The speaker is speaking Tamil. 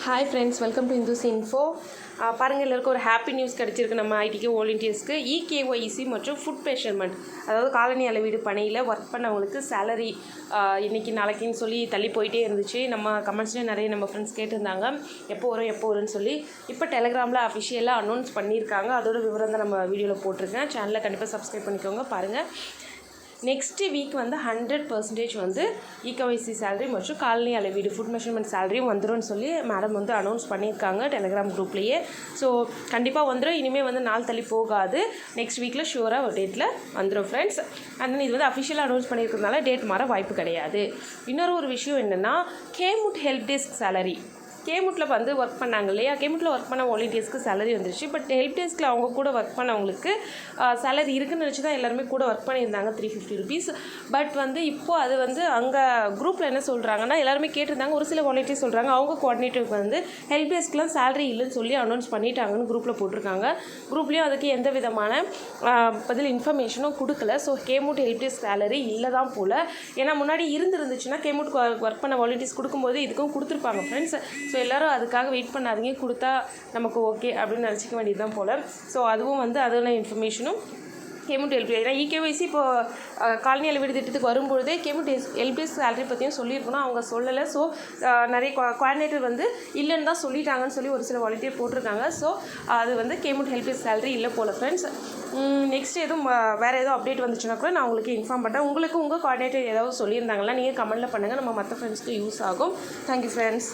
Hi friends, welcome to Indus info. பாருங்கள், எல்லாருக்கும் ஒரு ஹாப்பி நியூஸ் கிடச்சிருக்கு. நம்ம ஐடிக்கு வாலண்டியர்ஸ்க்கு இகேஒய்சி மற்றும் ஃபுட் மெஷர்மெண்ட், அதாவது காலனி அளவீடு பணியில் ஒர்க் பண்ணவங்களுக்கு சேலரி இன்றைக்கி நாளைக்குன்னு சொல்லி தள்ளி போயிட்டே இருந்துச்சு. நம்ம கமெண்ட்ஸ்லேயும் நிறைய நம்ம ஃப்ரெண்ட்ஸ் கேட்டிருந்தாங்க எப்போ வரும்னு சொல்லி. இப்போ டெலிகிராமில் அஃபிஷியலாக அனௌன்ஸ் பண்ணியிருக்காங்க. அதோட விவரம் தான் நம்ம வீடியோவில் போட்டிருக்கேன். சேனலை கண்டிப்பாக சப்ஸ்கிரைப் பண்ணிக்கோங்க. பாருங்கள், நெக்ஸ்ட்டு வீக் வந்து 100% வந்து இகேஒய்சி சேலரி மற்றும் காலனி அளவீடு ஃபுட் மெஷர்மெண்ட் சேலரியும் வந்துடும் சொல்லி மேடம் வந்து அனௌன்ஸ் பண்ணியிருக்காங்க டெலிகிராம் குரூப்லேயே. ஸோ கண்டிப்பாக வந்துடும். இனிமேல் வந்து நாள் தள்ளி போகாது. நெக்ஸ்ட் வீக்கில் ஷூராக ஒரு டேட்டில் வந்துடும் ஃப்ரெண்ட்ஸ். அண்ட் இது வந்து அஃபிஷியலாக அனௌன்ஸ் பண்ணியிருக்கிறதுனால டேட் மாற வாய்ப்பு கிடையாது. இன்னொரு ஒரு விஷயம் என்னென்னா, கேமுட் ஹெல்ப் டெஸ்க் சேலரி, கேமுட்டில் வந்து ஒர்க் பண்ணாங்க இல்லையா, கேமுட்டில் ஒர்க் பண்ண வாலண்டியர்ஸ்க்கு சேலரி வந்துருச்சு. பட் ஹெல்ப் டெஸ்கில் அவங்க கூட ஒர்க் பண்ணவங்களுக்கு சேலரி இருக்குதுன்னு நினச்சி தான் எல்லாருமே கூட ஒர்க் பண்ணியிருந்தாங்க, 350 rupees. பட் வந்து இப்போது அது வந்து அங்கே குரூப்பில் என்ன சொல்கிறாங்கன்னா, எல்லாருமே கேட்டிருந்தாங்க. ஒரு சில வாலண்டியர்ஸ் சொல்கிறாங்க அவங்க கோஆர்டினேட்டருக்கு வந்து ஹெல்ப் டெஸ்க்லாம் சேலரி இல்லைன்னு சொல்லி அனௌன்ஸ் பண்ணிட்டாங்கன்னு குரூப்பில் போட்டிருக்காங்க. குரூப்லேயும் அதுக்கு எந்த விதமான பதில் இன்ஃபர்மேஷனும் கொடுக்கல. ஸோ கேமுட் ஹெல்ப் டெஸ்க் சேலரி இல்லை தான் போல். ஏன்னா முன்னாடி இருந்துச்சுன்னா கேமுட் ஒர்க் பண்ண வாலண்டியர்ஸ் கொடுக்கும்போது இதுக்கும் கொடுத்துருப்பாங்க ஃப்ரெண்ட்ஸ். ஸோ எல்லோரும் அதுக்காக வெயிட் பண்ணாதீங்க, கொடுத்தா நமக்கு ஓகே அப்படின்னு நினச்சிக்க வேண்டியது தான் போல். ஸோ அதுவும் வந்து அதோட இன்ஃபர்மேஷனும் கேமுட் ஹெல்ப், ஏன்னா இகேஒய்சி இப்போது காலனி அளவீடு திட்டத்துக்கு வரும்பொழுதே கேமுட் ஹெல்ப் டெஸ்க் சேலரி பற்றியும் சொல்லியிருக்கணும். அவங்க சொல்லலை. ஸோ நிறைய கோஆர்டினேட்டர் வந்து இல்லைன்னு தான் சொல்லிட்டாங்கன்னு சொல்லி ஒரு சில வாலண்டியர் போட்டிருக்காங்க. ஸோ அது வந்து கேமுட் ஹெல்ப் டெஸ்க் சேலரி இல்லை போல் ஃப்ரெண்ட்ஸ். நெக்ஸ்ட் எதுவும் வேறு எதுவும் அப்டேட் வந்துச்சுன்னா கூட நான் உங்களுக்கு இன்ஃபார்ம் பண்ணுறேன். உங்களுக்கு உங்கள் கோஆர்டினேட்டர் ஏதாவது சொல்லியிருந்தாங்களா, நீங்கள் கமெண்ட்டில் பண்ணுங்கள். நம்ம மற்ற ஃப்ரெண்ட்ஸ்க்கு யூஸ் ஆகும். Thank you friends.